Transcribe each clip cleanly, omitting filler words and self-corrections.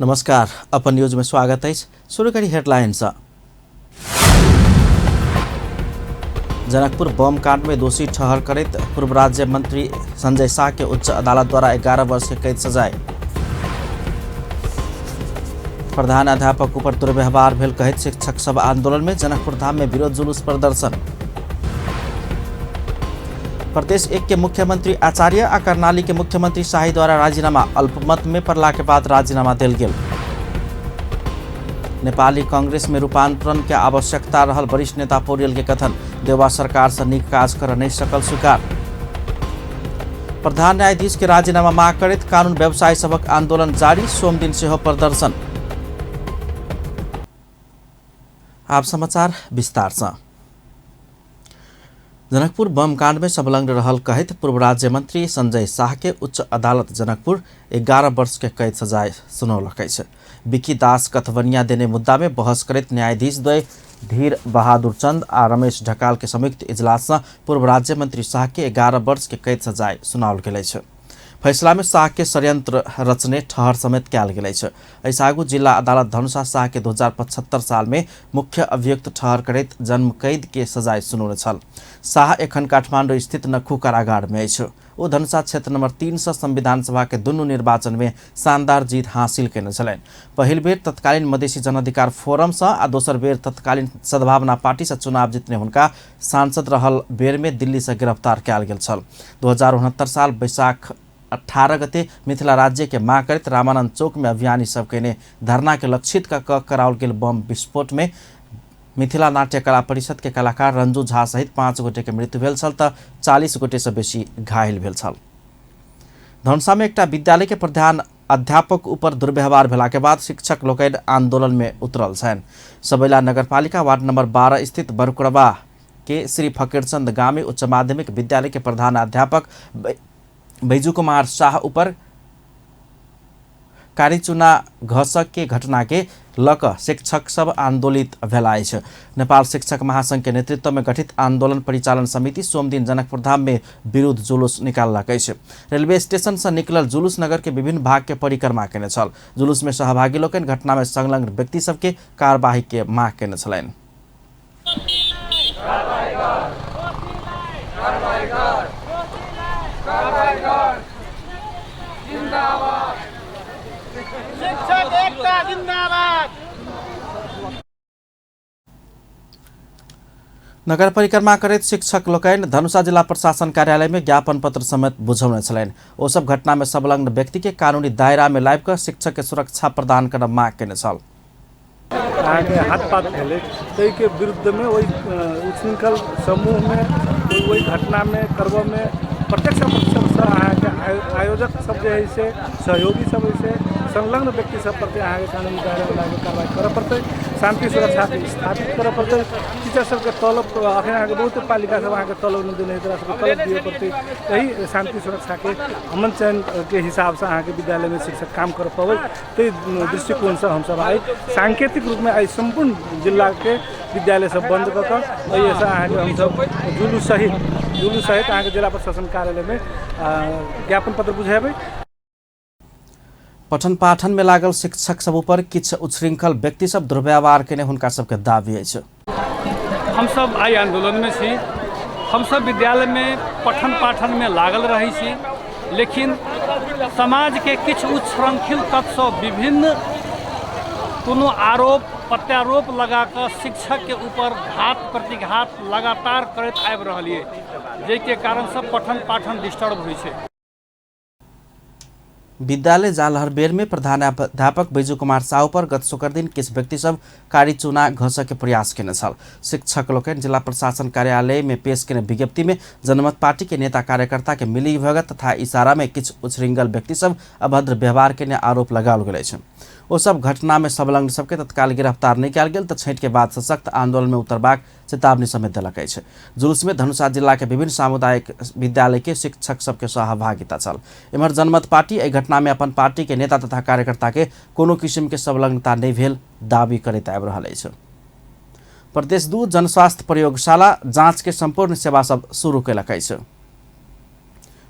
नमस्कार, upon news में स्वागत है। शुरू करी हेडलाइंस। जनकपुर बम कांड में दोषी ठहर करत पूर्व राज्य मंत्री संजय शाह के उच्च अदालत द्वारा 11 वर्ष के कैद सजाए। प्रधान अध्यापक ऊपर दुर्व्यवहार भेल कहत शिक्षक सब आंदोलन में जनकपुर धाम में विरोध जुलूस प्रदर्शन। प्रदेश 1 के मुख्यमंत्री आचार्य आ कर्णाली के मुख्यमंत्री शाही द्वारा राजीनामा अल्पमत में पड़ला के बाद राजीनामा देल गेल। नेपाली कांग्रेस में रूपांतरण के आवश्यकता रहल वरिष्ठ नेता पौडेल के कथन। देवा सरकार से नीक काज कर नहीं सकल स्वीकार। प्रधान न्यायाधीश के राजीनामा मांग करत कानून व्यवसायी सबक आंदोलन जारी, सोम दिन से हो प्रदर्शन। आप समाचार विस्तार से। जनकपुर बम कांड में संलग्न रहल कहत पूर्व राज्य मंत्री संजय शाह के उच्च अदालत जनकपुर 11 वर्ष के कैद सजाए सुनौलक है। विकी दास कथवनिया देने मुद्दा में बहस करत न्यायाधीश द्वय धीर बहादुर चंद आ रमेश ढकाल के संयुक्त इजलास में पूर्व राज्य मंत्री शाह के 11 वर्ष के कैद सजाए सुनाओल गेल छै। फैसला में शाह के षड्यंत्र रचने ठहर समेत कयल गेल छै। एहिसँ आगू जिला अदालत धनुषा शाह के 2075 साल में मुख्य अभियुक्त ठहर करैत जन्म कैद के सजाए सुनौने छल। शाह एखन काठमांडू स्थित नखू कारागार में अछि। ओ धनुषा क्षेत्र नंबर 3 से संविधान सभा के दुनू निर्वाचन में शानदार जीत हासिल केने छलनि। पहिल बेर तत्कालीन मधेसी जन अधिकार फोरम से आ दोसर बेर तत्कालीन सद्भावना पार्टी से चुनाव जीतने हुनका सांसद रहल बेर में दिल्ली से गिरफ्तार कयल गेल छल। 2069 साल बैसाख 18 गते मिथिला राज्य के मांग करत रामानंद चौक में अभियानी सब केने धरना के लक्षित कराओल गेल बम विस्फोट में मिथिला नाट्य कला परिषद के कलाकार रंजू झा सहित 5 गोटे के मृत्यु भेल छल त 40 गोटे से बेसी घायल भेल छल। धनुषा में एकटा विद्यालय के प्रधान अध्यापक ऊपर दुर्व्यवहार भेला के बाद शिक्षक लोकनि आंदोलन में उतरल छन्। सबैला नगरपालिका वार्ड नंबर 12 स्थित बरकुड़वा के श्री फकीरचंद गामी उच्च माध्यमिक विद्यालय के प्रधान अध्यापक बैजू कुमार शाह ऊपर कारीचुना घसक के घटना के लक शिक्षक सब आंदोलित भेला अछि। नेपाल शिक्षक महासंघ के नेतृत्व में गठित आंदोलन परिचालन समिति सोम दिन जनकपुर धाम में विरोध जुलूस निकाललक अछि। रेलवे स्टेशन से निकलल जुलूस नगर के विभिन्न भाग के परिक्रमा केने छल। जुलूस में सहभागी लोकनि घटना में संलग्न व्यक्ति सबके कार्यवाही के मांग केने छलनि। नगर परिक्रमा करैत शिक्षक लोकनि धनुषा जिला प्रशासन कार्यालय में ज्ञापन पत्र समेत बुझौने छलनि। ओ सब घटना में संलग्न व्यक्ति के कानूनी दायरा में लाबि कर शिक्षक के सुरक्षा प्रदान करना मांग केने छल। हाथपात भेले ताहि के विरुद्ध में वही उच्छृंखल समूह में वही घटना में करब में प्रत्यक्ष आयोजक सब जे है से सहयोगी सब है संलग्न व्यक्ति सब प्रति अहाँ कानूनी दायरा में लागे कार्रवाई करऽ पड़तै। शांति सुरक्षा स्थापित करऽ पड़तै। टीचर सबके तलब अखन अहाँके बहुत पालिका सब अहाँके तलब नहीं देने तरह से तलब दिए पड़तै। यही शांति सुरक्षा के अमन चयन के हिसाब से अहाँके विद्यालय में शिक्षक काम कर पावे ते दृष्टिकोण से हम सब आई सांकेतिक रूप में आई संपूर्ण जिला के विद्यालय सब बंद कर अहाँके हम सब जुलूस सहित अहाँके जिला प्रशासन कार्यालय में ज्ञापन पत्र बुझेबै। पठन पाठन में लागल शिक्षक सब ऊपर किछ उच्छृंखल व्यक्ति सब दुर्व्यवहार केने हुनका सबके दाबी अछि। हम सब आई आंदोलन में छी। हम सब विद्यालय में पठन पाठन में लागल रही छी, लेकिन समाज के किछ उच्छृंखल तत्व विभिन्न कोनो आरोप प्रत्यारोप लगाकर शिक्षक के ऊपर घात प्रतिघात लगातार करैत आबि रहलिए, जाहिके कारण से पठन पाठन डिस्टर्ब होइ छै। विद्यालय जालहरबेर में प्रधानाध्यापक बैजू कुमार साहू पर गत शुक्र दिन किस व्यक्ति सब कारी चूना घस के प्रयास केने छल। शिक्षक लोकनि जिला प्रशासन कार्यालय में पेश केने विज्ञप्ति में जनमत पार्टी के नेता कार्यकर्ता के मिली भगत तथा इशारा में किछ उच्छृंखल व्यक्ति सब अभद्र व्यवहार केने आरोप लगाओल गेल अछि। ओ सब घटना में संलग्न सबके तत्काल गिरफ्तार नहीं कयल गेल तऽ छठि के बाद सशक्त आंदोलन में उतरबाक चेतावनी समेत देलक अछि। जुलूस में धनुषा जिला के विभिन्न सामुदायिक विद्यालय के शिक्षक सबके सहभागिता छल। एम्हर जनमत पार्टी एहि घटना में अपन पार्टी के नेता तथा कार्यकर्ता के कोनो किसिम के संलग्नता नहीं भेल दावी करैत आबि रहल अछि। प्रदेश 2 जनस्वास्थ्य प्रयोगशाला जांच के संपूर्ण सेवा सब शुरू कयलक अछि।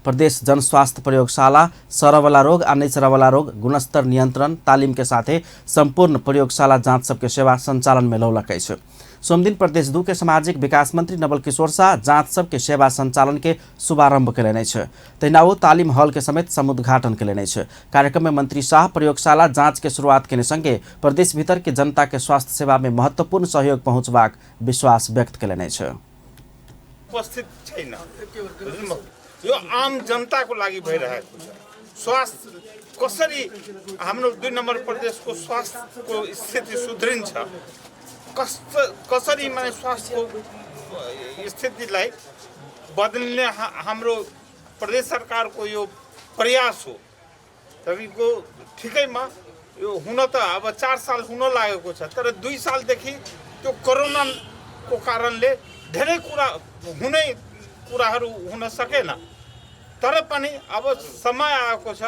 प्रदेश जनस्वास्थ्य प्रयोगशाला सरवाला रोग आ नैसरावाला रोग गुणस्तर नियन्त्रण तालिम के साथे संपूर्ण प्रयोगशाला जाँच सबके सेवा संचालन में लौलकै छ। सोमदिन प्रदेश 2 के सामाजिक विकास मंत्री नवल किशोर शाह जाँच सबके सेवा संचालन के शुभारंभ के लेने छ। तैनाओ तालिम हॉल के समेत समुद्घाटन के लेने छ। कार्यक्रम में मंत्री शाह प्रयोगशाला जाँच के शुरुआत के संगे प्रदेश भीतर के जनता के स्वास्थ्य सेवा में महत्वपूर्ण सहयोग पहुँचबाक विश्वास व्यक्त के लेने छ। उपस्थित छैन, यो आम जनताको लागि भइरहेको छ। स्वास्थ्य कसरी हाम्रो 2 नम्बर प्रदेशको स्वास्थ्यको स्थिति सुध्रिन्छ, कसरी माने स्वास्थ्यको स्थितिलाई बदल्ने हाम्रो प्रदेश सरकारको यो प्रयास हो। तपाईँको ठिकैमा यो हुन त अब 4 साल हुन लागेको छ, तर 2 सालदेखि त्यो कोरोनाको कारणले धेरै कुराहरू हुन सकेन। तर पनि अब समय आएको छ,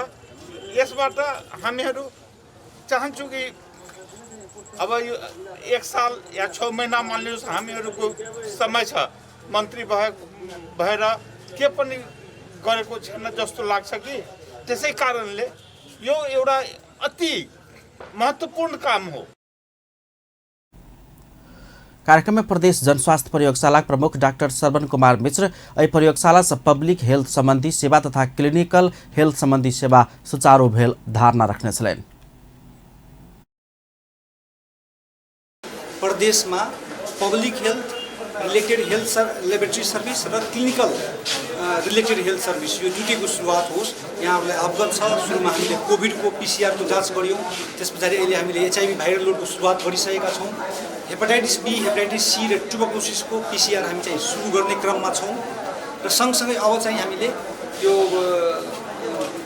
यसबाट हामीहरू चाहन्छौँ कि अब यो 1 साल या 6 महिना मानिलिनुहोस् हामीहरूको समय छ, मन्त्री भएर के पनि गरेको छैन जस्तो लाग्छ कि त्यसै कारणले यो एउटा अति महत्त्वपूर्ण काम हो। कार्यक्रम में प्रदेश जनस्वास्थ्य प्रयोगशाला प्रमुख डाक्टर श्रवण कुमार मिश्र एहि प्रयोगशाला से पब्लिक हेल्थ संबंधी सेवा तथा क्लिनिकल हेल्थ संबंधी सेवा सुचारू भेल धारणा रखने छलैन। प्रदेश में public health related health laboratory service र क्लिनिकल रिलेटेड हेल्थ सर्भिस यो दुईटैको सुरुवात होस्। यहाँहरूलाई अवगत छ, सुरुमा हामीले कोभिडको PCR को जाँच गऱ्यौँ, त्यस पछाडि अहिले हामीले HIV भाइरल लोडको सुरुवात गरिसकेका छौँ। हेपाटाइटिस B, हेपाटाइटिस C र ट्युबरकुलोसिसको PCR हामी चाहिँ सुरु गर्ने क्रममा छौँ र सँगसँगै अब चाहिँ हामीले यो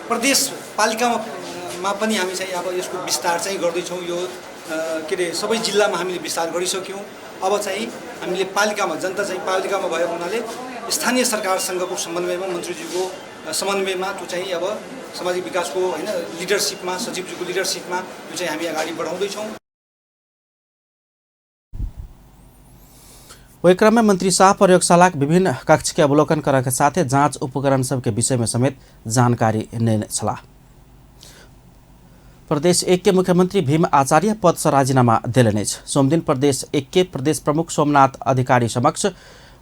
प्रदेश पालिकामा पनि हामी चाहिँ अब यसको विस्तार चाहिँ गर्दैछौँ। यो के अरे सबै जिल्लामा हामीले विस्तार गरिसक्यौँ। अब चाहिँ हामीले पालिकामा जनता चाहिँ पालिकामा भएको हुनाले स्थानीय सरकारसँगको समन्वयमा मन्त्रीज्यूको समन्वयमा त्यो चाहिँ अब सामाजिक विकासको हैन लिडरसिपमा सचिवज्यूको लिडरसिपमा यो चाहिँ हामी अगाडि बढाउँदैछौँ। वही क्रम में मंत्री शाह प्रयोगशाला के विभिन्न कक्ष के अवलोकन करने के साथ जांच उपकरण सब के विषय में समेत जानकारी लेने छला। प्रदेश 1 के मुख्यमंत्री भीम आचार्य पद से राजीनामा दिलेने छ। सोमदिन प्रदेश 1 के प्रदेश प्रमुख सोमनाथ अधिकारी समक्ष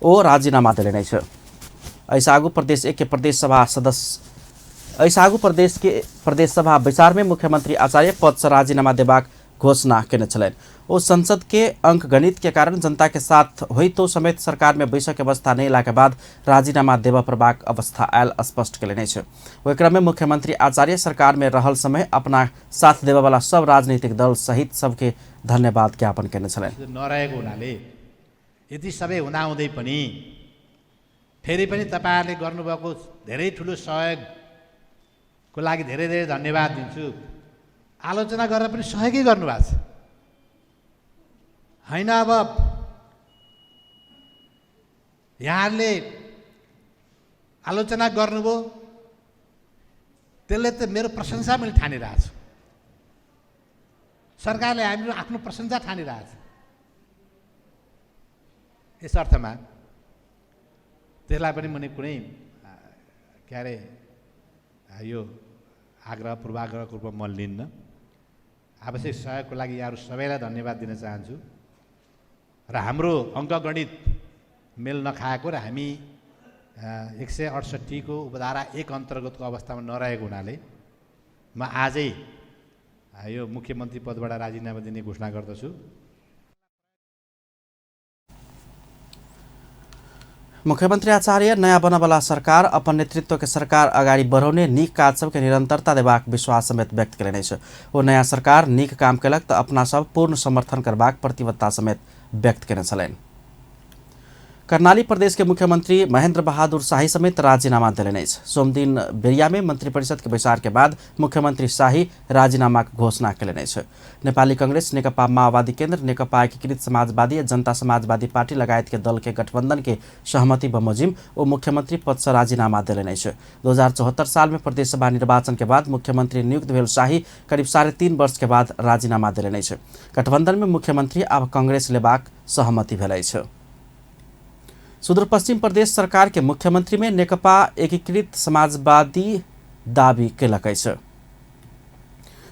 ओ राजीनामा दिलेने छ। ऐसागु प्रदेश 1 के प्रदेश सभा सदस्य ऐसागु प्रदेश के प्रदेश सभा विचार में मुख्यमंत्री आचार्य पद से राजीनामा देबाक घोषणा केने छलैन। ओ संसद के अंक गणित के कारण जनता के साथ हुई तो समेत सरकार में बैसक अवस्था नहीं लाके बाद राजीनामा देवा प्रभाग अवस्था आयल स्पष्ट के लेने। वही क्रम में मुख्यमंत्री आचार्य सरकार में रहल समय अपना साथ देवा वाला सब राजनीतिक दल सहित सबके धन्यवाद ज्ञापन करने छलैन। नरहेको हुनाले यति सबै हुँदाहुँदै पनि फेरि पनि तपाईहरुले गर्नुभएको धेरै ठुलो सहयोगको लागि धेरै धेरै धन्यवाद दिन्छु। आलोचना गरेर पनि सहयोगै गर्नुभएको छ हैन। अब यहाँले आलोचना गर्नुभयो त्यसले त मेरो प्रशंसा मैले ठानिरहेको छु। सरकारले हाम्रो आफ्नो प्रशंसा ठानिरहेको छ। यस अर्थमा त्यसलाई पनि मैले कुनै के अरे यो आग्रह पूर्वाग्रहको रूपमा म लिन्न। आवश्यक सहयोगको लागि यहाँहरू सबैलाई धन्यवाद दिन चाहन्छु। र हाम्रो अङ्कगणित मेल नखाएको र हामी 168 को उपधारा 1 अन्तर्गतको अवस्थामा नरहेको हुनाले म आजै यो मुख्यमन्त्री पदबाट राजीनामा दिने घोषणा गर्दछु। मुख्यमंत्री आचार्य नयाँ बनवाला सरकार अपन नेतृत्व के सरकार अगाडि बढ़ाउने नीक काज सबके निरंतरता देबाक विश्वास समेत व्यक्त करेने छ। वो नयाँ सरकार नीक काम केलक त अपना सब पूर्ण समर्थन करबाक प्रतिबद्धता समेत व्यक्त करने छलैन। कर्णाली प्रदेश के मुख्यमंत्री महेंद्र बहादुर शाही समेत राजीनामा दिलेने छ। सोमदिन बेरिया में मंत्रिपरिषद के बैसार के बाद मुख्यमंत्री शाही राजीनामा की घोषणा करेने छ। नेपाली कांग्रेस, नेकपा माओवादी केन्द्र, नेकपा एकीकृत समाजवादी, जनता समाजवादी पार्टी लगायत के दल के गठबंधन के सहमति बमोजिम वो मुख्यमंत्री पद से राजीनामा दिलेने छ। 2074 साल में प्रदेश सभा निर्वाचन के बाद मुख्यमंत्री नियुक्त भेल शाही करीब 3.5 वर्ष के बाद राजीनामा दिलेने छ। गठबंधन में मुख्यमंत्री अब कांग्रेस लेबाक सहमति भेलै छ। सुदूरपश्चिम प्रदेश सरकार के मुख्यमंत्री में नेकपा एकीकृत समाजवादी दावी केलकै छ।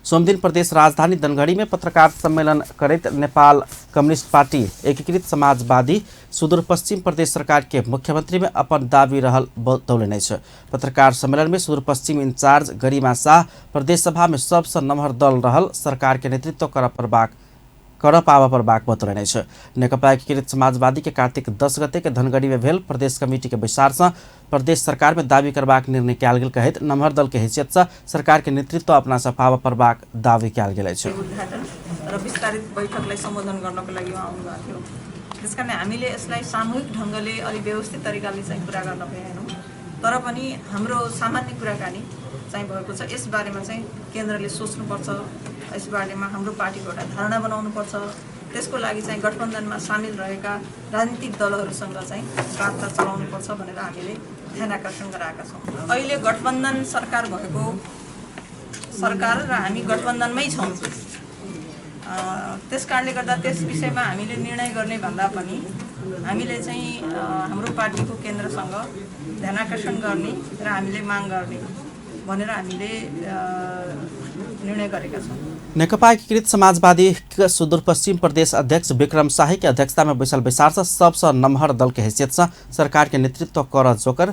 सोमदिन प्रदेश राजधानी दनगढ़ी में पत्रकार सम्मेलन करैत नेपाल कम्युनिस्ट पार्टी एकीकृत समाजवादी सुदूरपश्चिम प्रदेश सरकार के मुख्यमंत्री में अपन दावी रहल बतौलने छ। पत्रकार सम्मेलन में सुदूरपश्चिम इंचार्ज गरिमा शाह प्रदेश सभा में सबसे नम्हर दल रहल सरकार के नेतृत्व कर पावा परबाक बतौलने छ। नेकपा एकीकृत समाजवादी के कार्तिक 10 गते के धनगढ़ी में भेल प्रदेश कमिटी के बैसार से प्रदेश सरकार में दावी करबाक निर्णय कयल गेल कहैत नम्हर दल के हैसियत से सरकार के नेतृत्व अपना से पावा परबाक दावी कयल गेल छ। उद्घाटन र विस्तारित बैठकलाई सम्बोधन गर्नको लागि आउनु भएको थियो। त्यसकारण हामीले यसलाई सामूहिक ढङ्गले अलि व्यवस्थित तरिकाले चाहिँ कुरा गर्न पाएनौँ। तर पनि हाम्रो सामान्य कुराकानी चाहिँ भएको छ। यस बारेमा चाहिँ केन्द्रले सोच्नुपर्छ। यस बारेमा हाम्रो पार्टीको एउटा धारणा बनाउनुपर्छ। त्यसको लागि चाहिँ गठबन्धनमा सामेल रहेका राजनीतिक दलहरूसँग चाहिँ वार्ता चलाउनुपर्छ भनेर हामीले ध्यान आकर्षण गराएका छौँ। अहिले गठबन्धन सरकार भएको सरकार र हामी गठबन्धनमै छौँ। त्यस कारणले गर्दा त्यस विषयमा हामीले निर्णय गर्ने भन्दा पनि हामीले चाहिँ हाम्रो पार्टीको केन्द्रसँग ध्यान आकर्षण गर्ने र हामीले माग गर्ने भनेर हामीले निर्णय गरेका छौँ। नेकपा एकीकृत समाजवादी सुदूरपश्चिम प्रदेश अध्यक्ष विक्रम शाही की अध्यक्षता में बैसल बैसार से सबसे नम्हर दल के हैसियत से सरकार के नेतृत्व कर जोकर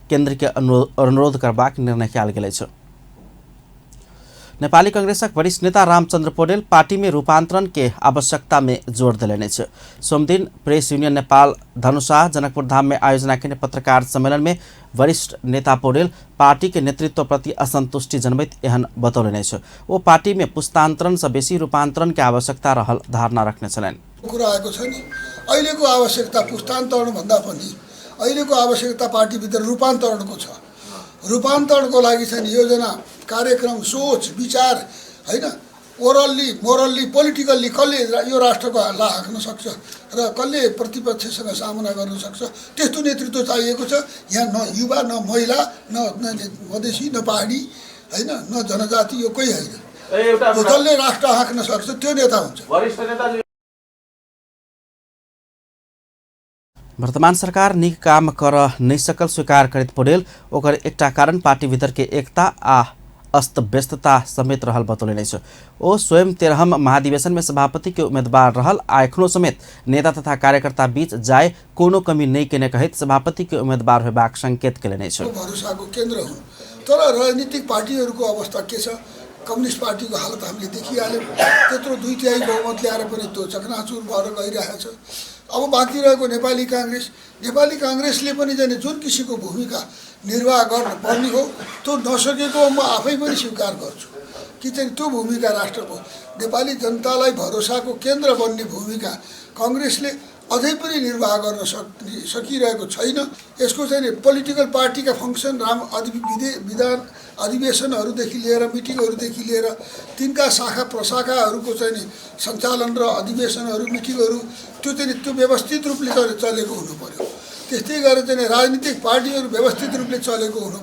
केंद्र के अनुरोध करबाक निर्णय कयल गेल छ। नेपाली कांग्रेसक वरिष्ठ नेता रामचंद्र पौडेल पार्टी में रूपांतरण के आवश्यकता में जोर दिलने छ। सोमदिन प्रेस यूनियन नेपाल धनुषा जनकपुर धाम में आयोजना के पत्रकार सम्मेलन में वरिष्ठ नेता पौडेल पार्टी के नेतृत्व प्रति असंतुष्टि जन्मित एहन बतौलने छ। वो पार्टी में पुस्तान्तरण से बेसी रूपांतरण के आवश्यकता रहल धारणा रखने छन्। कुरा आएको छ नि अहिलेको आवश्यकता पुस्तान्तरण भन्दा पनि अहिलेको आवश्यकता पार्टीभित्र रूपान्तरणको छ। रूपान्तरणको लागि चाहिँ योजना कार्यक्रम सोच विचार हैन ओरल्ली मोरल्ली पोलिटिकल्ली कसले यो राष्ट्रको हल्ला हाँक्न सक्छ र कसले प्रतिपक्षसँग सामना गर्न सक्छ त्यस्तो नेतृत्व चाहिएको छ। यहाँ न युवा न महिला न मधेसी न पहाडी हैन न जनजाति यो कोही हैन। जसले राष्ट्र हाँक्न सक्छ त्यो नेता हुन्छ। वर्तमान सरकार निक काम कर नहीं सकल स्वीकार करत पौडेल ओकर एकटा कारण पार्टी भीतर के एकता आ अस्त व्यस्तता समेत रहल बतौलने छ। ओ स्वयं 13हम महाधिवेशन में सभापति के उम्मीदवार रहल आ एखनो समेत नेता तथा कार्यकर्ता बीच जाए कोनो कमी नहीं केने कहत सभापति के उम्मीदवार होबाक संकेत केलने छ। भरोसाको केन्द्र हुन् तर राजनीतिक पार्टीहरूको अवस्था के छ? कम्युनिस्ट पार्टीको हालत हामीले देखिहाल्यौँ। त्यत्रो 2/3 बहुमत ल्याएर पनि त्यो चकनाचुर भएर गइरहेको छ। अब बाँकी रहेको नेपाली कांग्रेसले पनि जाने जुन किसिमको भूमिका निर्वाह गर्न पर्ने हो त्यो नसकेको म आफै पनि स्वीकार गर्छु कि चाहिँ त्यो भूमिका राष्ट्रको नेपाली जनतालाई भरोसाको केन्द्र बन्ने भूमिका कांग्रेसले अझै पनि निर्वाह गर्न सकिरहेको छैन। यसको चाहिँ पोलिटिकल पार्टीका फङ्सन विधान अधिवेशनहरूदेखि लिएर मिटिङहरूदेखि लिएर तिनका शाखा प्रशाखाहरूको चाहिँ सञ्चालन र अधिवेशनहरू मिटिङहरू त्यो व्यवस्थित रूपले चलेको हुनु पर्यो। त्यस्तै गरेर चाहिँ राजनीतिक पार्टीहरू व्यवस्थित रूपले चलेको हुनु।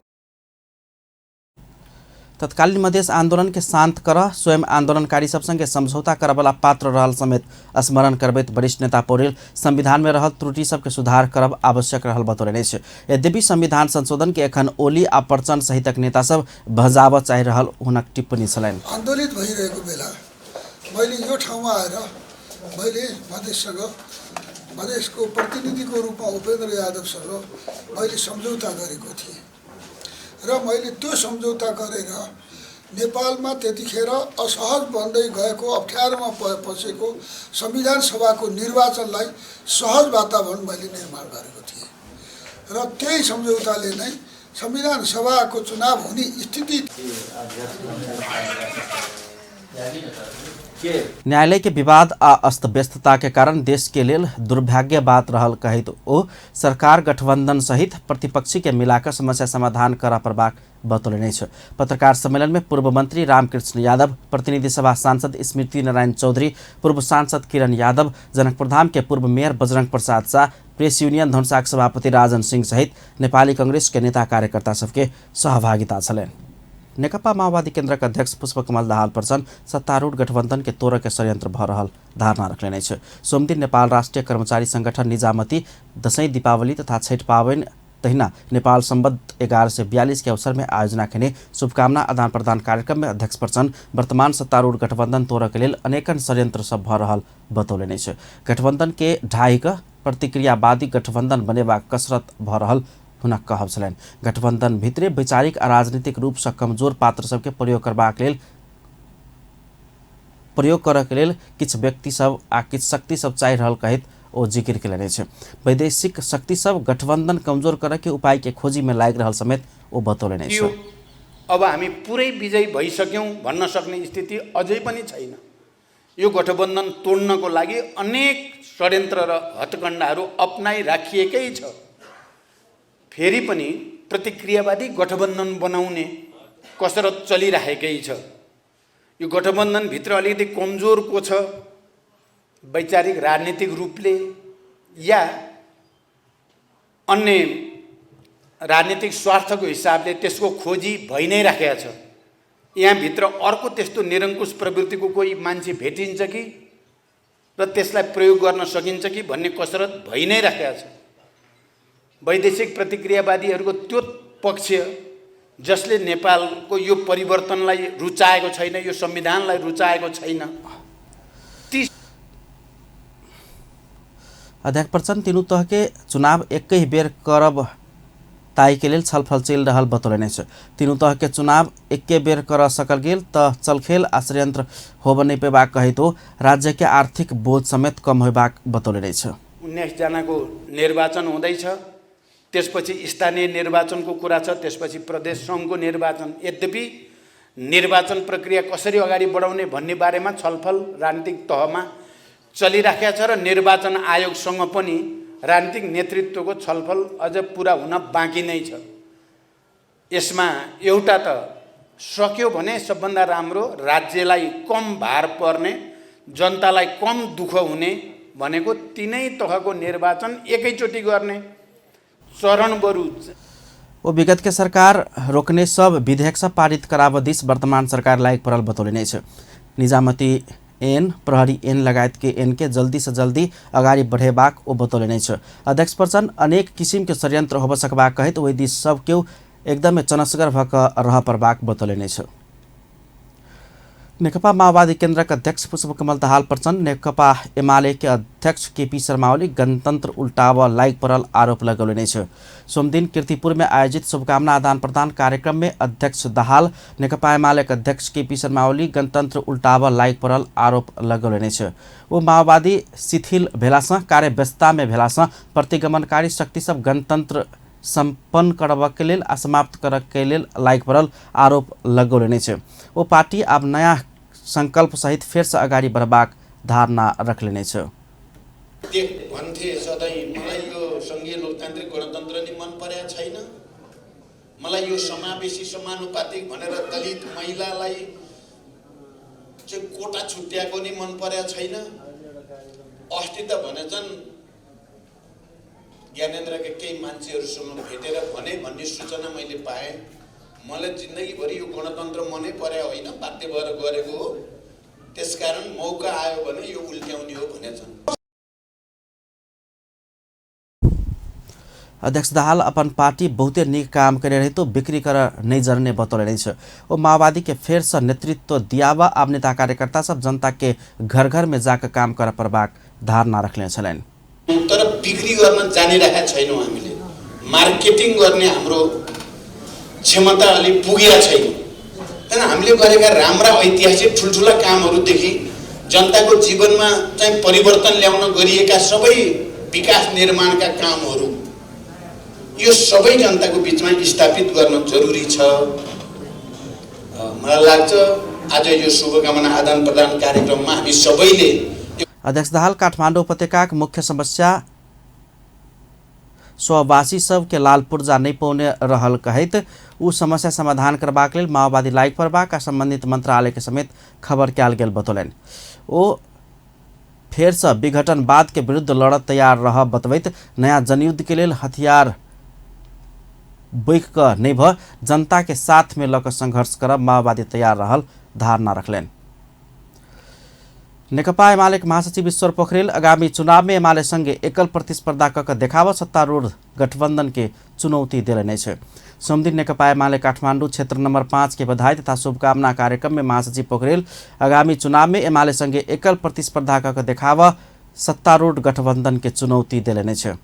तत्कालीन मधेश आंदोलन के शांत कर स्वयं आंदोलनकारी सब संगे समझौता करबला पात्र रहल समेत स्मरण करबैत वरिष्ठ नेता पौडेल संविधान में रहल त्रुटि सबके सुधार करब आवश्यक रहल बतौलने छ। यद्यपि संविधान संशोधन के एखन ओली आ प्रचण्ड सहितक नेता सब भजाब चाहि रहल हुनक टिप्पणी छलैन। आन्दोलित भइरहेको बेला मैले यो ठाउँमा आएर मैले मधेसको प्रतिनिधिको रूपमा उपेन्द्र यादवसँग मैले सम्झौता गरेको थिएँ र मैले त्यो सम्झौता गरेर नेपालमा त्यतिखेर असहज बन्दै गएको अप्ठ्यारोमा पसेको संविधान सभाको निर्वाचनलाई सहज वातावरण मैले निर्माण गरेको थिएँ र त्यही सम्झौताले नै संविधान सभाको चुनाव हुने स्थिति। न्यायालय के विवाद आ अस्त व्यस्तता के कारण देश के लेल दुर्भाग्य बात रहल कहित ओ सरकार गठबंधन सहित प्रतिपक्षी के मिलाकर समस्या समाधान करा परबाक बतौलने छ। पत्रकार सम्मेलन में पूर्व मंत्री रामकृष्ण यादव, प्रतिनिधि सभा सांसद स्मृति नारायण चौधरी, पूर्व सांसद किरण यादव, जनकपुरधाम के पूर्व mayor Bajrang Prasad Shah, press union धनुषाक सभापति राजन सिंह सहित नेपाली कांग्रेस के नेता कार्यकर्ता सबके सहभागिता छलैन। नेकपा माओवादी केन्द्रका अध्यक्ष पुष्पकमल दाहाल प्रचण्ड सत्तारूढ़ गठबन्धन के तोड़ के षड्यन्त्र भ रहल धारणा रखले छ। सोमदिन नेपाल राष्ट्रिय कर्मचारी संगठन निजामती दशैं दीपावली तथा छठ पावनि तहिना नेपाल सम्बद्ध 11 से 42 के अवसर में आयोजना खेने शुभकामना आदान प्रदान कार्यक्रम में अध्यक्ष प्रचण्ड वर्तमान सत्तारूढ़ गठबन्धन तोड़ के लेल अनेकन षड्यन्त्र सब भ रहल बतौले छ। गठबन्धन के ढाई प्रतिक्रियावादी गठबन्धन बनेबा कसरत भ रहल हुन कहब छलनि। गठबन्धन भित्रे वैचारिक आ राजनीतिक रूप से कमजोर पात्र सबके प्रयोग करबाक लेल किछु व्यक्ति सब आ किछु शक्ति सब चाहि रहल कहैत ओ जिक्र केलनि छै। वैदेशिक शक्ति सब गठबन्धन कमजोर करे के उपाय के खोजी में लागि रहल समेत ओ बतौले छ। अब हामी पुरै विजयी भइसक्यौं भन्न सक्ने स्थिति अझै पनि छैन। यो गठबन्धन तोड्नको लागि अनेक षड्यन्त्र र हत्कण्डाहरू अपनाइराखिएकै छ। फेरि पनि प्रतिक्रियावादी गठबन्धन बनाउने कसरत चलिरहेकै छ। यो गठबन्धनभित्र अलिकति कमजोर को छ, वैचारिक राजनीतिक रूपले या अन्य राजनीतिक स्वार्थको हिसाबले त्यसको खोजी भइ नै राखेको छ। यहाँभित्र अर्को त्यस्तो निरङ्कुश प्रवृत्तिको कोही मान्छे भेटिन्छ कि र त्यसलाई प्रयोग गर्न सकिन्छ कि भन्ने कसरत भइ नै राखेको छ। वैदेशिक प्रतिक्रियावादीहरूको त्यो पक्ष जसले नेपालको यो परिवर्तनलाई रुचाएको छैन, यो संविधानलाई रुचाएको छैन, अध्यक्ष प्रचण्ड तीनू तह के चुनाव एक ही बेर करब ताई के लेल छलफल चल रहल बतौले छ। तीनू तह के चुनाव एके बेर कर सकल गेल त चलखेल आ षड्यन्त्र होब नहीं पेबाक कही तो राज्य के आर्थिक बोझ समेत कम होबाक बतौले छ। 19 जनाको निर्वाचन हुँदैछ, त्यसपछि स्थानीय निर्वाचनको कुरा छ, त्यसपछि प्रदेश सङ्घको निर्वाचन। यद्यपि निर्वाचन प्रक्रिया कसरी अगाडि बढाउने भन्ने बारेमा छलफल राजनीतिक तहमा चलिराखेको छ र निर्वाचन आयोगसँग पनि राजनीतिक नेतृत्वको छलफल अझ पुरा हुन बाँकी नै छ। यसमा एउटा त सक्यो भने सबभन्दा राम्रो राज्यलाई कम भार पर्ने, जनतालाई कम दुःख हुने भनेको तीनै तहको निर्वाचन एकैचोटि गर्ने चरणबरू। वो विगत के सरकार रोकने सब विधेयक सब पारित करावदिस वर्तमान सरकार लायक परल बतौले छ। निजामती एन, प्रहरी एन लगायत के एन के जल्दी से जल्दी अगाडि बढ़ेबाक ओ बतौले छ। अध्यक्ष प्रचण्ड अनेक किसिम के षड्यन्त्र होब सकबाक कहैत ओहि दिस सब केउ एकदमै चनसगर भक रह परबाक बतौले छ। नेकपा माओवादी केन्द्रका अध्यक्ष पुष्पकमल दाहाल प्रचण्ड नेकपा एमाले के अध्यक्ष केपी शर्मा ओली गणतन्त्र उल्टाव लायक परल आरोप लगौले छ। सोमदिन कीर्तिपुर में आयोजित शुभकामना आदान प्रदान कार्यक्रम में अध्यक्ष दाहाल नेकपा एमाले के अध्यक्ष केपी शर्मा ओली गणतन्त्र उल्टाव लायक परल आरोप लगौले छ। वो माओवादी शिथिल भेलासँ, कार्य व्यस्तता में भेलासँ प्रतिगमनकारी शक्ति सब गणतन्त्र सम्पन्न करबा के लेल असमाप्त कर के लेल लायक परल आरोप लगौले छ। वो पार्टी अब नया संकल्प सहित फिर से अगाडि बढ़बाक धारणा रखले छ। भन्थे सधैँ मलाई यो संघीय लोकतान्त्रिक गणतन्त्र नि मन परेको छैन, मलाई यो समावेशी समानुपातिक भनेर दलित महिलालाई चाहिँ कोटा छुट्याएको नि मन परेको छैन। अस्ति त भनेछन् ज्ञानेन्द्रका केही मान्छेहरूसँग भेटेर भने भन्ने सूचना मैले पाएँ। मलाई जिन्दगीभरि यो गणतन्त्र मनै परे होइन, बाध्य भएर गरेको हो। त्यसकारण मौका आयो भने यो उल्ट्याउने हो भनेछन्। अध्यक्ष दाहाल अपन पार्टी बहुते निक काम करे रहे तो बिक्री कर नहीं जरने बतौले छ। वो माओवादी के फेर से नेतृत्व दियावा अब नेता कार्यकर्ता सब जनता के घर घर में जाकर काम कर परबाक धारणा रखले छन्। तर बिक्री गर्न जानिरहेका छैनौँ हामीले, मार्केटिङ गर्ने हाम्रो क्षमता अलि पुगेको छैन। किन हामीले गरेका राम्रा ऐतिहासिक ठुल्ठुला कामहरूदेखि जनताको जीवनमा चाहिँ परिवर्तन ल्याउन गरिएका सबै विकास निर्माणका कामहरू यो सबै जनताको बिचमा स्थापित गर्न जरुरी छ। मलाई लाग्छ आज यो शुभकामना आदान प्रदान कार्यक्रममा हामी सबैले। अध्यक्ष दाहाल काठमाडौँ उपत्यकाक मुख्य समस्या स्ववासी सब के लाल पूर्जा नहीं पाउने रहल कहैत उ समस्या समाधान करबाक लेल माओवादी लायक परबाक आ संबंधित मंत्रालय के समेत खबर कयल गेल बतौलनि। ओ फेर से विघटनवाद के विरुद्ध लड़त तैयार रह बतबैत नया जनयुद्ध के लेल हथियार बैक क नहीं भ जनता के साथ में लक संघर्ष कर माओवादी तैयार रहल धारणा रखलेन। नेकपा एमाले महासचिव ईश्वर पोखरेल आगामी चुनाव में एमाले संगे एकल प्रतिस्पर्धा कक देखाव सत्तारूढ़ गठबंधन के चुनौती दिले नै छ। सोमदिन नेकपा एमाले काठमाडौँ क्षेत्र नंबर 5 के बधाई तथा शुभकामना कार्यक्रम में महासचिव पोखरेल आगामी चुनाव में एमाले संगे एकल प्रतिस्पर्धा कक देखाव सत्तारूढ़ गठबंधन के चुनौती दिले नै छ।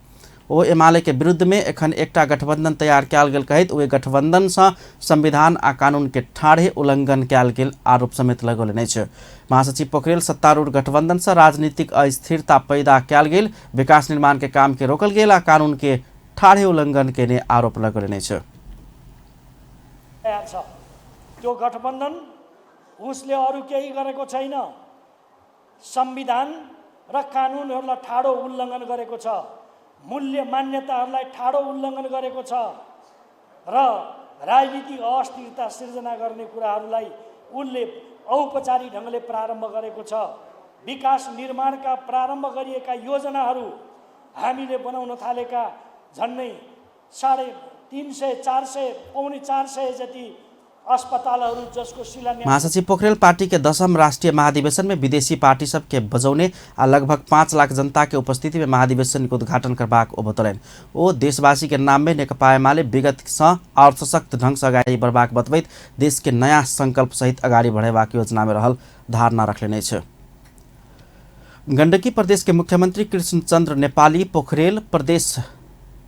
ओ एमाले के विरुद्ध में एखन एकटा गठबंधन तैयार कयल गेल कहैत ओहि गठबंधन से संविधान आ कानून के ठाढ़े उल्लंघन कयल गेल आरोप समेत लगौले नै छ। महासचिव पोखरेल सत्तारूढ़ गठबंधन से राजनीतिक अस्थिरता पैदा कयल गेल, विकास निर्माण के काम के रोकल गेल आ कानून के ठाढ़े उल्लंघन के ने आरोप लगौले नै छ। त्यो गठबन्धन उसले अरू केही गरेको छैन, संविधान र कानुनहरूलाई ठाडो उल्लङ्घन गरेको छ, मूल्य मान्यताहरूलाई ठाडो उल्लङ्घन गरेको छ र राजनीतिक अस्थिरता सिर्जना गर्ने कुराहरूलाई उनले औपचारिक ढङ्गले प्रारम्भ गरेको छ। विकास निर्माणका प्रारम्भ गरिएका योजनाहरू हामीले बनाउन थालेका झन्डै 350, 400, पौने 400 जति अस्पतालहरू जसको शिलान्यास। महासचिव पोखरेल पार्टी के 10वीं राष्ट्रीय महाधिवेशन में विदेशी पार्टी सब के बजौने आ लगभग 5 लाख जनता के उपस्थिति में महाधिवेशन के उद्घाटन करबाक बतौलन। ओ देशवासी के नाम में नेकपा एमाले विगत से और सशक्त ढंग से अगाडि बढ़बाक बतबैत देश के नया संकल्प सहित अगाडि बढ़ेबाक योजना में रहल धारणा रखले छ। गण्डकी प्रदेश के मुख्यमंत्री कृष्णचन्द्र नेपाली पोखरेल प्रदेश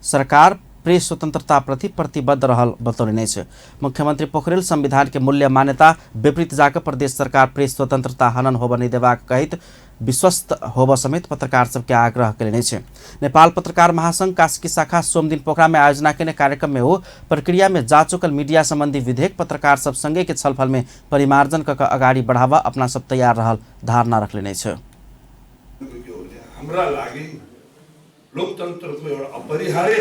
सरकार प्रेस स्वतंत्रता प्रति प्रतिबद्ध रहल बतौले छ। मुख्यमंत्री पोखरेल संविधान के मूल्य मान्यता विपरीत जाकर प्रदेश सरकार प्रेस स्वतंत्रता हनन होब नहीं देबाक कहित विश्वस्त होब समेत पत्रकार सबके आग्रह करेने छ। नेपाल पत्रकार महासंघ कास्की शाखा सोमदिन पोखरा में आयोजना के कार्यक्रम में हो प्रक्रिया में जा चुकल मीडिया संबंधी विधेयक पत्रकार सब संगे के छलफल में परिमार्जन क अगाडि बढ़ावा अपना सब तैयार रहल धारणा रखले छ। हमरा लागि लोकतन्त्रको एउटा अपरिहार्य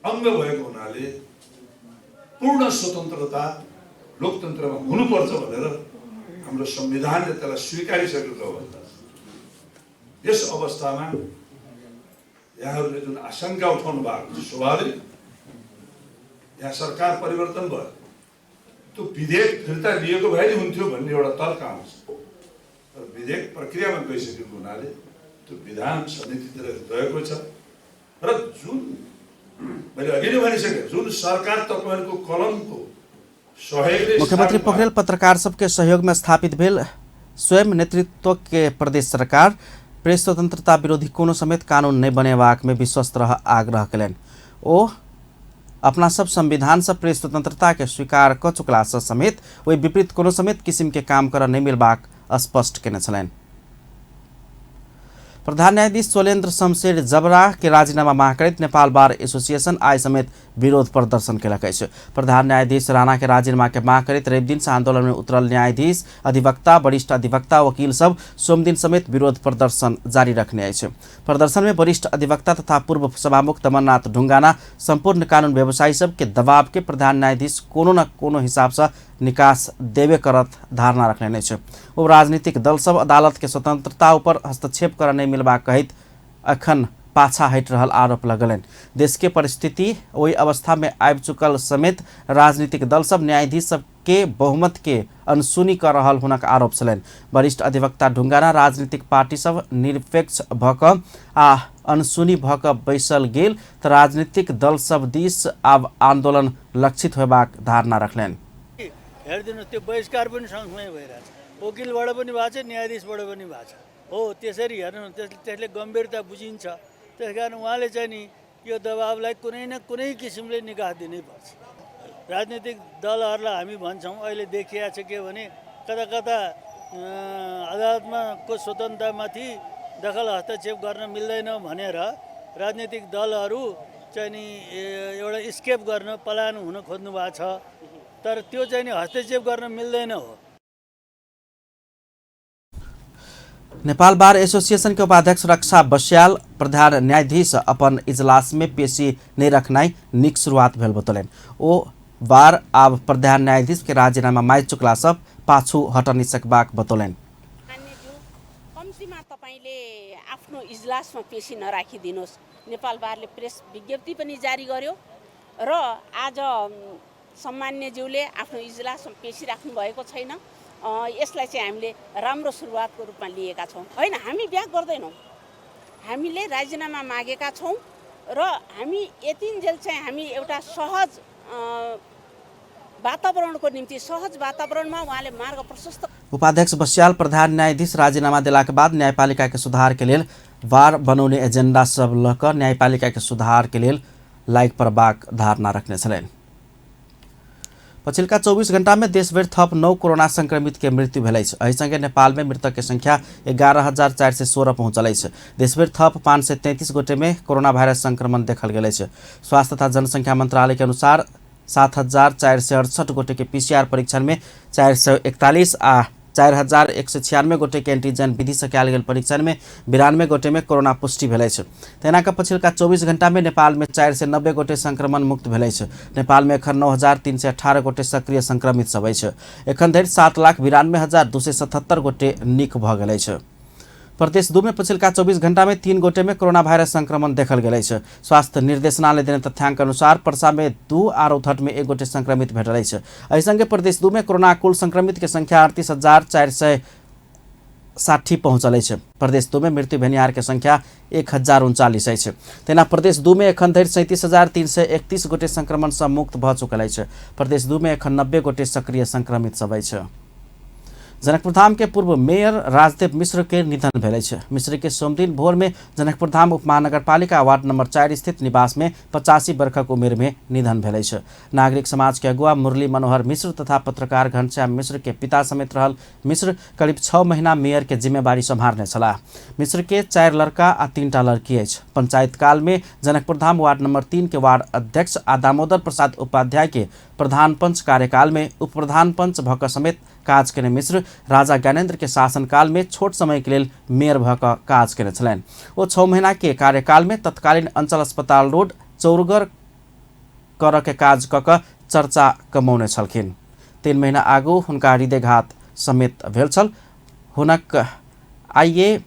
अंग भएको हुनाले पूर्ण स्वतन्त्रता लोकतन्त्रमा हुनुपर्छ भनेर हाम्रो संविधानले त्यसलाई स्वीकारिसकेको अवस्था छ। यस अवस्थामा यहाँहरूले जुन आशंका उठाउनु भएको छ स्वाभाविक, यहाँ सरकार परिवर्तन भयो, त्यो विधेयक फिर्ता लिएको भए नि हुन्थ्यो भन्ने एउटा तर्क आउँछ। तर विधेयक प्रक्रियामा गइसकेको हुनाले त्यो विधान समितितिर गएको छ र जुन मैले अघि नै भनिसके जुन सरकार तपाईहरुको कलमको सहयोगले मुख्यमंत्री पोखरेल पत्रकार सबके सहयोग में स्थापित भेल स्वयं नेतृत्व के प्रदेश सरकार प्रेस स्वतंत्रता विरोधी कोनो समेत कानून नहीं बनेबाक में विश्वस्त रह आग्रह कलन। ओ अपना सब संविधान से प्रेस स्वतंत्रता के स्वीकार क चुकला समेत वही विपरीत कोनो समेत किसिम के काम कर नहीं मिलबाक स्पष्ट केने छलैन। प्रधान न्यायाधीश सोलेन्द्र शमशेर जबरा के राजीनामा माग करैत नेपाल बार एसोसिएशन आय समेत विरोध प्रदर्शन केलक अछि। प्रधान न्यायाधीश राणा के राजीनामा के माग करैत रवि दिन से आंदोलन में उतरल न्यायाधीश, अधिवक्ता, वरिष्ठ अधिवक्ता, वकील सब सोमदिन समेत विरोध प्रदर्शन जारी रखने अछि। प्रदर्शन में वरिष्ठ अधिवक्ता तथा पूर्व सभामुख दमननाथ ढुंगाना संपूर्ण कानून व्यवसायी सब के दबाव के प्रधान न्यायाधीश कोनो न कोनो हिसाब से निकास देवे करत धारणा रखने छ। वो राजनीतिक दल सब अदालत के स्वतंत्रता ऊपर हस्तक्षेप कर नहीं मिलबा कहित अखन पाछा हट रहल आरोप लगलन। देश के परिस्थिति वही अवस्था में आबि चुकल समेत राजनीतिक दल सब न्यायाधीश सब के बहुमत के अनसुनी कर रहल हुनक आरोप छलन। वरिष्ठ अधिवक्ता ढुंगाना राजनीतिक पार्टी सब निरपेक्ष भक आ अनसुनी भक बैसल गेल त राजनीतिक दल सब दिस आब आंदोलन लक्षित होबाक धारणा रखलन। हेर्दिनुहोस् त्यो बहिष्कार पनि सँगसँगै भइरहेछ, वकिलबाट पनि भएको छ, न्यायाधीशबाट पनि भएको छ। हो त्यसरी हेर्नु त्यसले गम्भीरता बुझिन्छ। त्यसकारण उहाँले चाहिँ नि यो दबावलाई कुनै न कुनै किसिमले निकास दिनै पर्छ। राजनीतिक दलहरूलाई हामी भन्छौँ अहिले देखिया छ के भने कता कता अदालतमा को स्वतन्त्रतामाथि दखल हस्तक्षेप गर्न मिल्दैन भनेर राजनीतिक दलहरू चाहिँ नि एउटा स्केप गर्न पलायन हुन खोज्नु भएको छ। तर त्यो चाहिँ नि हस्तक्षेप गर्न मिल्दैन हो। नेपाल बार एसोसिएशन के उपाध्यक्ष रक्षा बस्याल प्रधान न्यायाधीश अपन इजलास में पेशी नहीं रखनाई निक शुरुआत भेल बतौलन। ओ बार आब प्रधान न्यायाधीश के राजीनामा माइ चुकला सब पाछू हटनी सकबाक बतौलन। कम्तीमा तपाईले आफ्नो इजलासमा पेशी नराखिदिनुस्। नेपाल बारले प्रेस विज्ञप्ति पनि जारी गर्यो र आज सम्मान्यज्यूले आफ्नो इजलास पेसिराख्नु भएको छैन। यसलाई चाहिँ हामीले राम्रो सुरुवातको रूपमा लिएका छौँ। होइन, हामी ब्याक गर्दैनौँ, हामीले राजीनामा मागेका छौँ र हामी यतिन्जेल चाहिँ हामी एउटा सहज वातावरणको निम्ति सहज वातावरणमा उहाँले मार्ग प्रशस्त। उपाध्यक्ष बस्याल प्रधान न्यायाधीश राजीनामा देलाके बाद न्यायपालिका के सुधार के लेल वार बनाउने एजेंडा सब लक न्यायपालिका के सुधार के लेल लाइक प्रबाक धारणा रखने छलेन। पछिल्का 24 घण्टा में देशभर थप 9 कोरोना संक्रमित के मृत्यु भेलै छ। एहिसँगै नेपाल में मृतक के संख्या 11,416 पहुँचलै छ। देशभर थप 533 गोटे में कोरोना वायरस संक्रमण देखल गेलै छ। स्वास्थ्य तथा जनसंख्या मंत्रालय के अनुसार 7,468 गोटे के पीसीआर परीक्षण में 441 आ 4,196 गोटे के एंटीजन विधि से कयल गेल परीक्षण में 92 गोटे में कोरोना पुष्टि भेलै छ। तेनाक पछिल्का 24 घण्टा में नेपाल में 490 गोटे संक्रमण मुक्त भेलै छ। नेपाल में एखन 9,318 गोटे सक्रिय संक्रमित सब छ। एखन धरि 7,92,277 गोटे निक भ गेलै छ। प्रदेश 2 में पछिल्का 24 घण्टा में 3 गोटे में कोरोना वायरस संक्रमण देखल गेलै छ। स्वास्थ्य निर्देशनालय देने तथ्याङ्क अनुसार पर्सा में 2 आ रौतहट में 1 गोटे संक्रमित भेटलै छ। एहिसँगै प्रदेश 2 में कोरोना कुल संक्रमित के संख्या 38,460 पहुँचलै छ। प्रदेश 2 में मृत्यु भेनिहार के संख्या 1,039 छ। तेना प्रदेश 2 में एखन धरि 37,331 गोटे संक्रमण से मुक्त भ चुकलै छ। प्रदेश 2 में एखन 90 गोटे सक्रिय संक्रमित सबै छ। जनकपुरधाम के पूर्व मेयर राजदेव मिश्र के निधन भेलै छ। मिश्र के सोमदिन भोर में जनकपुरधाम उपमहानगरपालिका वार्ड नंबर 4 स्थित निवास में 85 वर्षक उमेर में निधन भेलै छ। नागरिक समाज के अगुवा मुरली मनोहर मिश्र तथा पत्रकार घनश्याम मिश्र के पिता समेत रहल मिश्र करीब 6 महीना मेयर के जिम्मेवारी संभालने छलाह। मिश्र के 4 लड़का आ 3टा लड़की अछि। पंचायत काल में जनकपुरधाम वार्ड नंबर 3 के वार्ड अध्यक्ष आ दामोदर प्रसाद उपाध्याय के प्रधान पंच कार्यकाल में उप प्रधान पंच भक समेत काज केने मिश्र राजा ज्ञानेन्द्र के शासनकाल में छोट समय के लिए मेयर भक काज केने छलैन। ओ 6 महीना के कार्यकाल में तत्कालीन अंचल अस्पताल रोड चौरगर कर के काज कक चर्चा कमौने छलखिन। 3 महीना आगू हुनका हृदयघात समेत भेल छल। हुनक आइए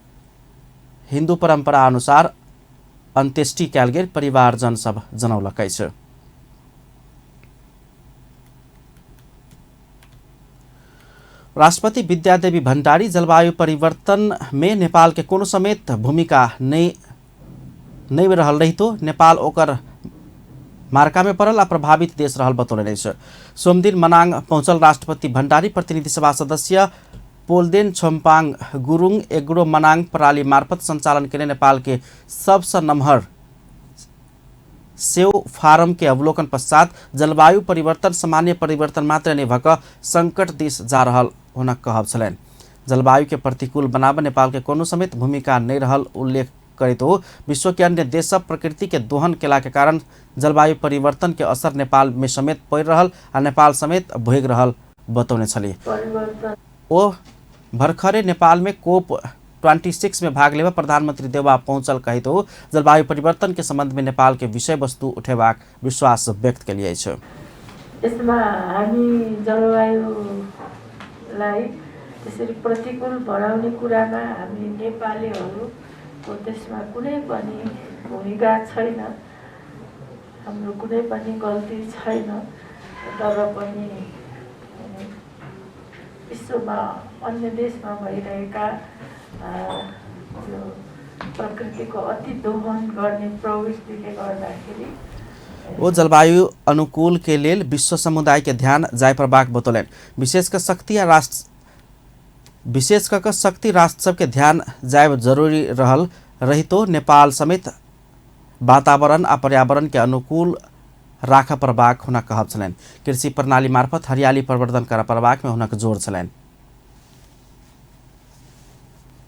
हिंदू परंपरा अनुसार अंत्येष्टि कयल गेल परिवारजन सब जनौलकै छ। राष्ट्रपति विद्यादेवी भण्डारी जलवायु परिवर्तन में नेपाल के कोनो समेत भूमिका नहीं रहल रहितो नेपाल ओकर मार्का में पड़ल आ प्रभावित देश रहल बतौले छ। सोमदिन मनाङ पहुँचल राष्ट्रपति भण्डारी प्रतिनिधि सभा सदस्य पोलदेन छोम्पाङ गुरुङ एग्रो मनाङ प्रणाली मार्फत संचालन के नेपाल के सबसे नम्हर सेव फार्म के अवलोकन पश्चात जलवायु परिवर्तन सामान्य परिवर्तन मात्र नहीं भक संकट दिश जा रहल हुनक कहब छलैन। जलवायु के प्रतिकूल बनाब नेपाल के कोनो समेत भूमिका नहीं रहल उल्लेख करैत हो विश्व के अन्य देश सब प्रकृति के दोहन केला के कारण जलवायु परिवर्तन के असर नेपाल में समेत पड़ रहल आ नेपाल समेत भोग रहल बतौने छली। ओ भर्खरे नेपाल में कोप 26 में भाग लेवा प्रधानमंत्री देउबा पहुंचल कहित हो जलवायु परिवर्तन के संबंध में नेपाल के विषय वस्तु उठेबाक विश्वास व्यक्त कलिए छ। यसमा हामी जलवायुलाई त्यसरी प्रतिकूल बनाउने कुरामा हामी नेपालीहरूको त्यसमा कुनै पनि भूमिका छैन, हाम्रो कुनै पनि गल्ती छैन। तर पनि विश्वमा अन्य देशमा भइरहेका प्रकृति को अति दोहन गर्ने प्रवृत्तिले गर्दाखेरि वो जलवायु अनुकूल के लेल विश्व समुदाय के ध्यान जाय प्रबाक बतौलन। विशेष कर शक्ति राष्ट्र सब के ध्यान जाय जरूरी रहल रहितो नेपाल समेत वातावरण आ पर्यावरण के अनुकूल राख प्रबाक हुन कहब छलैन। कृषि प्रणाली मार्फत हरियाली प्रवर्धन कर प्रबाक में हुनक जोड़ छलैन।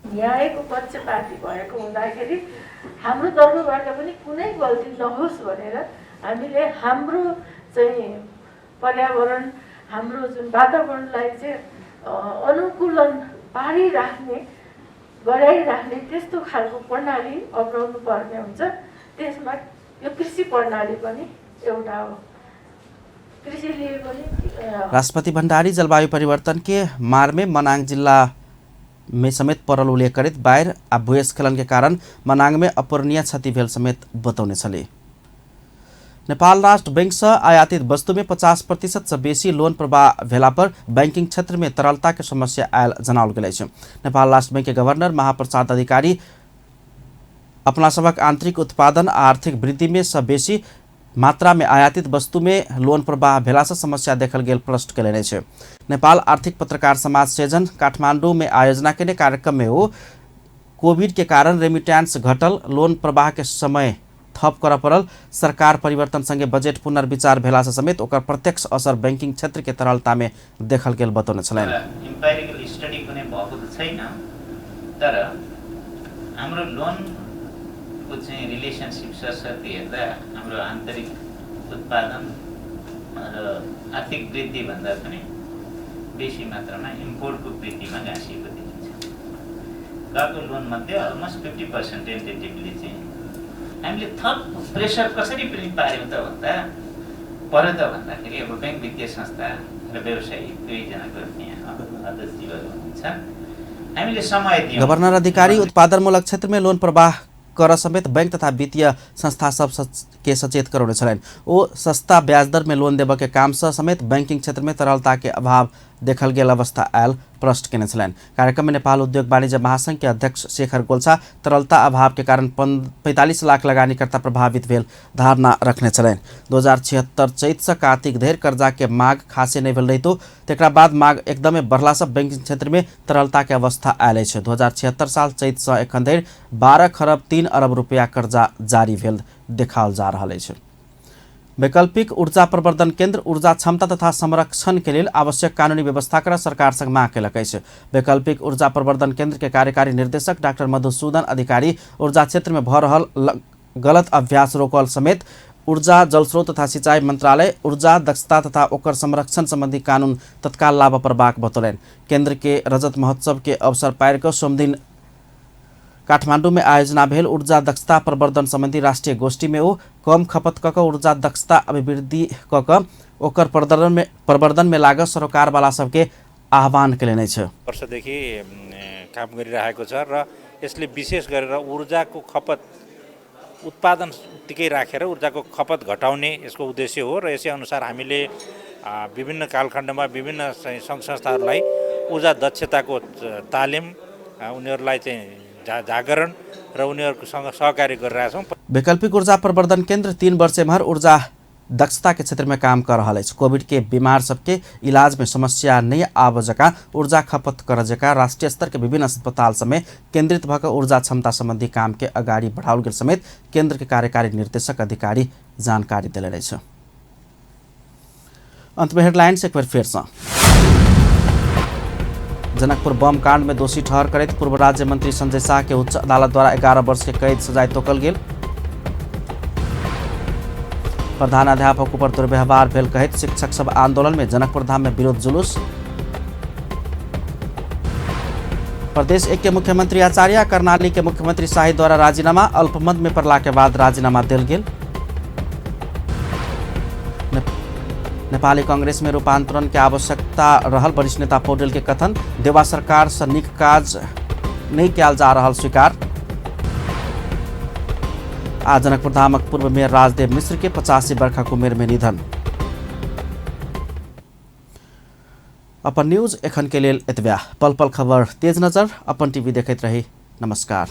न्यायको पक्षपाती भएको हुँदाखेरि हाम्रो तर्फबाट पनि कुनै गल्ती नहोस् भनेर हामीले हाम्रो चाहिँ पर्यावरण हाम्रो जुन वातावरणलाई चाहिँ अनुकूलन पारिराख्ने गराइराख्ने त्यस्तो खालको प्रणाली अपनाउनु पर्ने हुन्छ। त्यसमा यो कृषि प्रणाली पनि एउटा हो। कृषिले पनि राष्ट्रपति भण्डारी जलवायु परिवर्तन के मार में मनाङ जिल्ला में समेत परल उल्लेख करित बाढ़ आ भूस्खलन के कारण मनाङ में अपूरणीय क्षति भेल समेत बतौने छले। नेपाल राष्ट्र बैंक से आयातित वस्तु में 50% से बेसी लोन प्रवाह भेला पर बैंकिंग क्षेत्र में तरलता के समस्या आयल जनाओल गेल अछि। नेपाल राष्ट्र बैंक के गवर्नर महाप्रसाद अधिकारी अपना सबक आंतरिक उत्पादन आ आर्थिक वृद्धि में से बेसी मात्रा में आयातित वस्तु में लोन प्रवाह भेला से समस्या देखल गेल प्रश्न कयलनि अछि। नेपाल आर्थिक पत्रकार समाज सेजन काठमांडू में आयोजना केने कार्यक्रम में वो कोविड के कारण रेमिटेंस घटल, लोन प्रवाह के समय थप कर पड़ल, सरकार परिवर्तन संगे बजेट पुनर्विचार भेला से समेत ओकर प्रत्यक्ष असर बैंकिंग क्षेत्र के तरलता में देखल गेल बतौने छलैन। इम्पेरिकल स्टडी कुनै भएको त छैन, तर हाम्रो लोन को चाहिँ रिलेशनशिप सरसर्ती हेर्दा हाम्रो आन्तरिक उत्पादन र आर्थिक वृद्धि भन्दा पनि बेसी मात्रामा इम्पोर्टको वृद्धिमा गाँसिएको देखिन्छ। गएको लोन मध्ये अलमोस्ट 50% टेन्टेटिभली चाहिँ हामीले थप प्रेसर कसरी पनि पार्यौँ त भन्दाखेरि अब बैंक वित्तीय संस्था र व्यवसायी दुईजनाको यहाँ अध्यक्षजीहरू हुनुहुन्छ, हामीले समय दियौँ। गवर्नर अधिकारी उत्पादनमूलक क्षेत्र में लोन प्रवाह कर समेत बैंक तथा वित्तीय संस्था सब के सचेत करौने छलैन। ओ सस्ता ब्याज दर में लोन देव के काम से समेत बैंकिंग क्षेत्र में तरलता के अभाव देखल गेल अवस्था आयल प्रश्न केने छलैन। कार्यक्रम में नेपाल उद्योग वाणिज्य महासंघ के अध्यक्ष शेखर गोल्छा तरलता अभाव के कारण 45 लाख लगानीकर्ता प्रभावित भेल धारणा रखने छलैन। 2076 चैत से कार्तिक धेर कर्जा के माग खासे नहीं भेल रहितो, तेकरा बाद माग एकदमै बढ़ला से बैंकिंग क्षेत्र में तरलता के अवस्था आयल छै। 2076 साल चैत से एखन धरि 12 खरब 3 अरब रुपया कर्जा जारी भेल देखाओल जा रहल अछि। वैकल्पिक ऊर्जा प्रवर्धन केंद्र ऊर्जा क्षमता तथा संरक्षण के लिए आवश्यक कानूनी व्यवस्था कर सरकार संग मांग केलक अछि। वैकल्पिक ऊर्जा प्रवर्धन केंद्र के कार्यकारी निर्देशक डॉक्टर मधुसूदन अधिकारी ऊर्जा क्षेत्र में भ रहल गलत अभ्यास रोकल समेत ऊर्जा जलस्रोत तथा सिंचाई मंत्रालय ऊर्जा दक्षता तथा ओकर संरक्षण संबंधी कानून तत्काल लागू करबाक बतौलनि। केंद्र के रजत महोत्सव के अवसर पार कर सोमदिन काठमांडू में आयोजना भेल ऊर्जा दक्षता प्रवर्धन संबंधी राष्ट्रीय गोष्ठी में वो कम खपत कक ऊर्जा दक्षता अभिवृद्धि कक ओकर प्रवर्धन में लागत सरोकार वाला सबके आह्वान केलनि छ। वर्षदेखि काम गरिरहेको छ र यसले विशेष गरेर ऊर्जाको खपत उत्पादन उत्तिकै राखेर ऊर्जाको खपत घटाउने यसको उद्देश्य हो र यसै अनुसार हामीले विभिन्न कालखण्डमा विभिन्न सङ्घ संस्थाहरूलाई ऊर्जा दक्षताको तालिम उनीहरूलाई चाहिँ जागरण र उनीहरूसँग सहकार्य गरिरहेका छौँ। वैकल्पिक ऊर्जा प्रवर्धन केंद्र 3 वर्ष भर ऊर्जा दक्षता के क्षेत्र में काम कर रहा है। कोविड के बीमार सबके इलाज में समस्या नहीं आब जका ऊर्जा खपत कर जका राष्ट्रीय स्तर के विभिन्न अस्पताल समेत केंद्रित भक ऊर्जा क्षमता संबंधी काम के अगाडि बढ़ाओल गेल समेत केंद्र के कार्यकारी निर्देशक अधिकारी जानकारी दिले छ। अंत में हेडलाइंस एक बार फिर से। जनकपुर बम कांड में दोषी ठहर करते पूर्व राज्य मंत्री संजय शाह के उच्च अदालत द्वारा 11 वर्ष के कैद सजाय तोकल गेल। प्रधानाध्यापक पर दुर्व्यवहार भेल कहित शिक्षक सब आंदोलन में जनकपुर धाम में विरोध जुलूस। प्रदेश 1 के मुख्यमंत्री आचार्य कर्णाली के मुख्यमंत्री शाही द्वारा राजीनामा अल्पमत में पड़ला के बाद राजीनामा दिल गेल। नेपाली कांग्रेस में रूपांतरण के आवश्यकता रहल वरिष्ठ नेता पौडेल के कथन। देवा सरकार से नीक काज नहीं किया जा रहा स्वीकार। आज जनकपुर धामक पूर्व मेयर राजदेव मिश्र के 85 वर्षक उमेर में निधन। अपन न्यूज एखन के लेल एतबा। पल पल खबर तेज नजर अपन टीवी देखैत रही। नमस्कार।